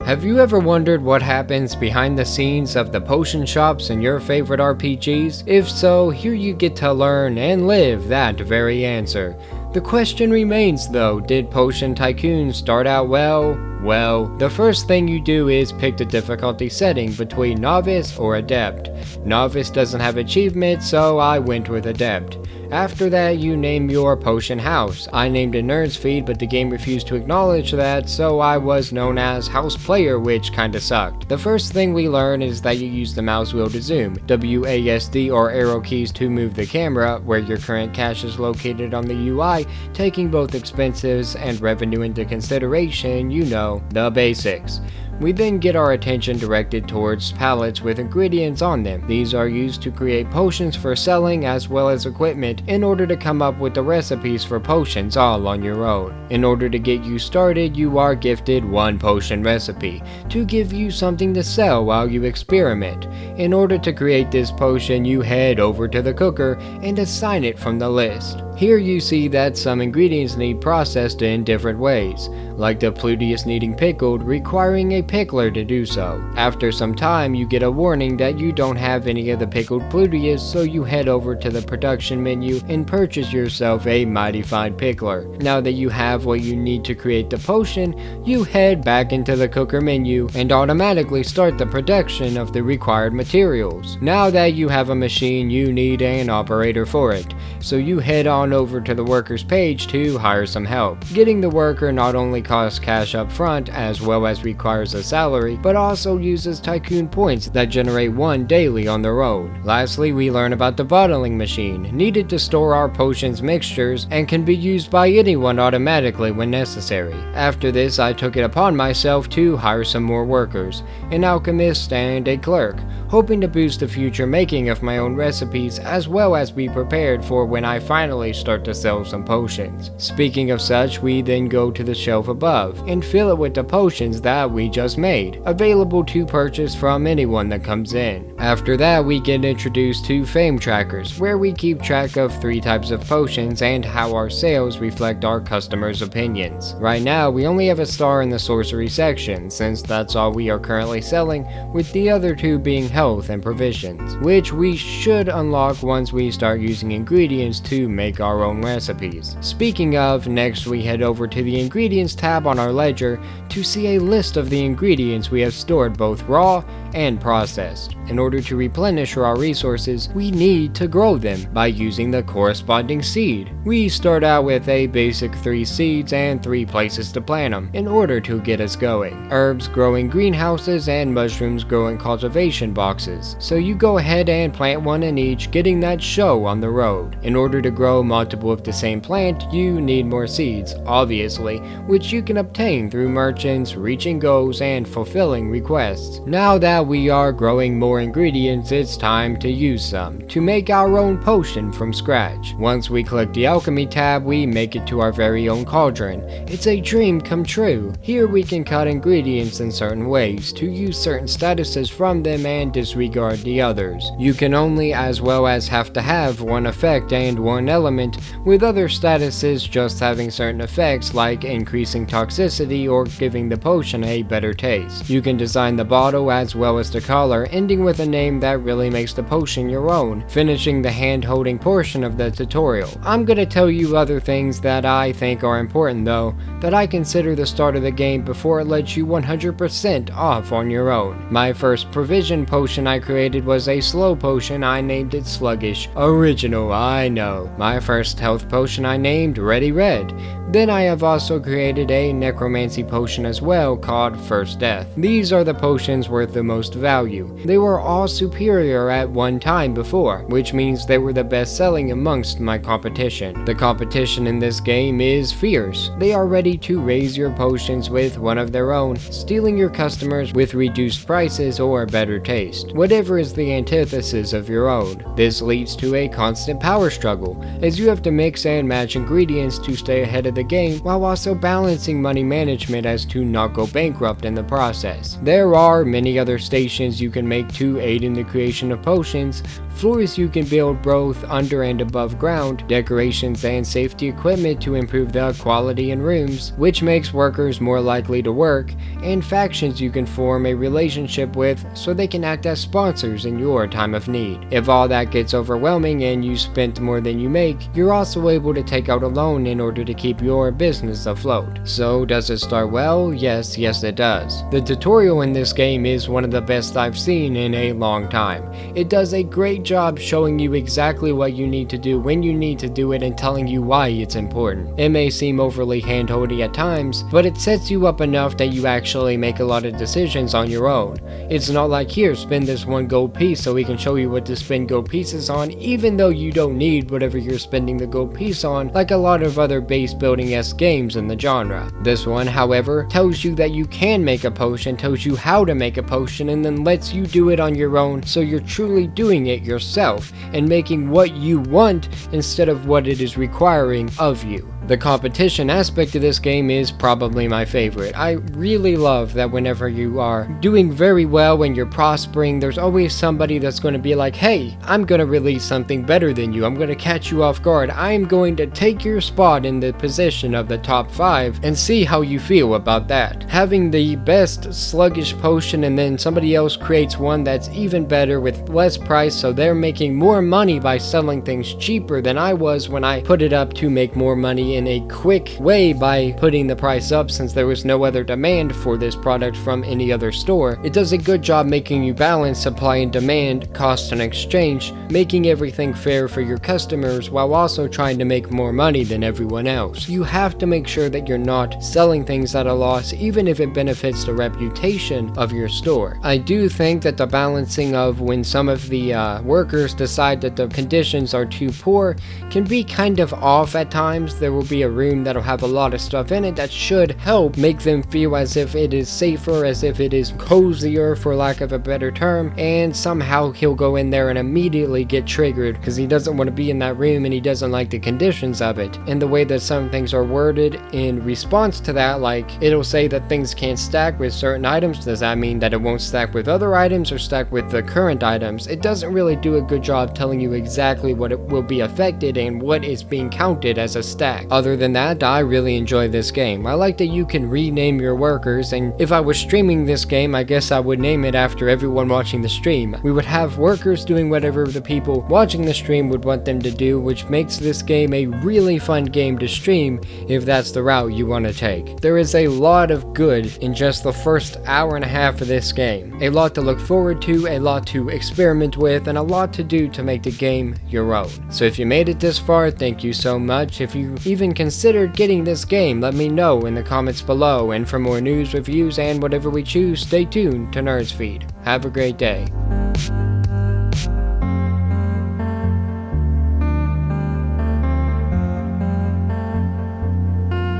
Have you ever wondered what happens behind the scenes of the potion shops in your favorite RPGs? If so, here you get to learn and live that very answer. The question remains though, did Potion Tycoon start out well? Well, the first thing you do is pick the difficulty setting between Novice or Adept. Novice doesn't have achievements, so I went with Adept. After that, you name your potion house. I named it Nerdsfeed, but the game refused to acknowledge that, so I was known as House Player, which kinda sucked. The first thing we learn is that you use the mouse wheel to zoom, WASD or arrow keys to move the camera, where your current cache is located on the UI, taking both expenses and revenue into consideration, you know, the basics. We then get our attention directed towards pallets with ingredients on them. These are used to create potions for selling as well as equipment in order to come up with the recipes for potions all on your own. In order to get you started, you are gifted one potion recipe to give you something to sell while you experiment. In order to create this potion, you head over to the cooker and assign it from the list. Here you see that some ingredients need processed in different ways, like the Pluteus needing pickled, requiring a pickler to do so. After some time, you get a warning that you don't have any of the pickled Pluteus, so you head over to the production menu and purchase yourself a mighty fine pickler. Now that you have what you need to create the potion, you head back into the cooker menu and automatically start the production of the required materials. Now that you have a machine, you need an operator for it, so you head on over to the workers page to hire some help. Getting the worker not only costs cash up front as well as requires a salary, but also uses Tycoon points that generate 1 daily on their own. Lastly, we learn about the bottling machine, needed to store our potions mixtures and can be used by anyone automatically when necessary. After this, I took it upon myself to hire some more workers, an alchemist and a clerk, hoping to boost the future making of my own recipes as well as be prepared for when I finally start to sell some potions. Speaking of such, we then go to the shelf above and fill it with the potions that we just made, available to purchase from anyone that comes in. After that, we get introduced to fame trackers, where we keep track of 3 types of potions and how our sales reflect our customers' opinions. Right now, we only have a star in the sorcery section, since that's all we are currently selling, with the other 2 being health and provisions, which we should unlock once we start using ingredients to make our own recipes. Speaking of, next we head over to the ingredients tab on our ledger to see a list of the ingredients we have stored both raw and processed. In order to replenish our resources, we need to grow them by using the corresponding seed. We start out with a basic 3 seeds and 3 places to plant them in order to get us going. Herbs grow in greenhouses and mushrooms grow in cultivation boxes, so you go ahead and plant 1 in each, getting that show on the road. In order to grow multiple of the same plant, you need more seeds, obviously, which you can obtain through merchants, reaching goals, and fulfilling requests. Now that we are growing more ingredients, it's time to use some to make our own potion from scratch. Once we click the alchemy tab, we make it to our very own cauldron. It's a dream come true. Here we can cut ingredients in certain ways to use certain statuses from them and disregard the others. You can only as well as have to have 1 effect and 1 element, with other statuses just having certain effects like increasing toxicity or giving the potion a better taste. You can design the bottle as well as the color, ending with a name that really makes the potion your own, finishing the hand-holding portion of the tutorial. I'm gonna tell you other things that I think are important though, that I consider the start of the game before it lets you 100% off on your own. My first provision potion I created was a slow potion. I named it Sluggish. Original, I know. My first health potion I named Ready Red. Then I have also created a necromancy potion as well called First Death. These are the potions worth the most value. They were all superior at one time before, which means they were the best selling amongst my competition. The competition in this game is fierce. They are ready to raise your potions with one of their own, stealing your customers with reduced prices or better taste. waste, whatever is the antithesis of your own. This leads to a constant power struggle, as you have to mix and match ingredients to stay ahead of the game while also balancing money management as to not go bankrupt in the process. There are many other stations you can make to aid in the creation of potions, floors you can build both under and above ground, decorations and safety equipment to improve the quality in rooms, which makes workers more likely to work, and factions you can form a relationship with so they can act as sponsors in your time of need. If all that gets overwhelming and you spent more than you make, you're also able to take out a loan in order to keep your business afloat. So does it start well? Yes it does. The tutorial in this game is one of the best I've seen in a long time. It does a great job showing you exactly what you need to do when you need to do it and telling you why it's important. It may seem overly hand-holdy at times, but it sets you up enough that you actually make a lot of decisions on your own. It's not like, here, spend this 1 gold piece so we can show you what to spend gold pieces on, even though you don't need whatever you're spending the gold piece on, like a lot of other base building-esque games in the genre. This one, however, tells you that you can make a potion, tells you how to make a potion, and then lets you do it on your own, so you're truly doing it yourself and making what you want instead of what it is requiring of you. The competition aspect of this game is probably my favorite. I really love that whenever you are doing very well and you're prospering, there's always somebody that's going to be like, hey, I'm going to release something better than you. I'm going to catch you off guard. I'm going to take your spot in the position of the top 5 and see how you feel about that. Having the best sluggish potion and then somebody else creates one that's even better with less price, so they're making more money by selling things cheaper than I was when I put it up to make more money in a quick way by putting the price up, since there was no other demand for this product from any other store. It does a good job making you balance supply and demand, cost and exchange, making everything fair for your customers while also trying to make more money than everyone else. You have to make sure that you're not selling things at a loss, even if it benefits the reputation of your store. I do think that the balancing of when some of the workers decide that the conditions are too poor can be kind of off at times. There will be a room that'll have a lot of stuff in it that should help make them feel as if it is safer, as if it is cozier, for lack of a better term, and somehow he'll go in there and immediately get triggered because he doesn't want to be in that room and he doesn't like the conditions of it. And the way that some things are worded in response to that, like it'll say that things can't stack with certain items. Does that mean that it won't stack with other items or stack with the current items? It doesn't really do a good job telling you exactly what it will be affected and what is being counted as a stack. Other than that, I really enjoy this game. I like that you can rename your workers, and if I was streaming this game, I guess I would name it after everyone watching the stream. We would have workers doing whatever the people watching the stream would want them to do, which makes this game a really fun game to stream if that's the route you want to take. There is a lot of good in just the first hour and a half of this game. A lot to look forward to, a lot to experiment with, and a lot to do to make the game your own. So if you made it this far, thank you so much. If you even considered getting this game, let me know in the comments below, and for more news, reviews, and whatever we choose, stay tuned to Nerdsfeed. Have a great day.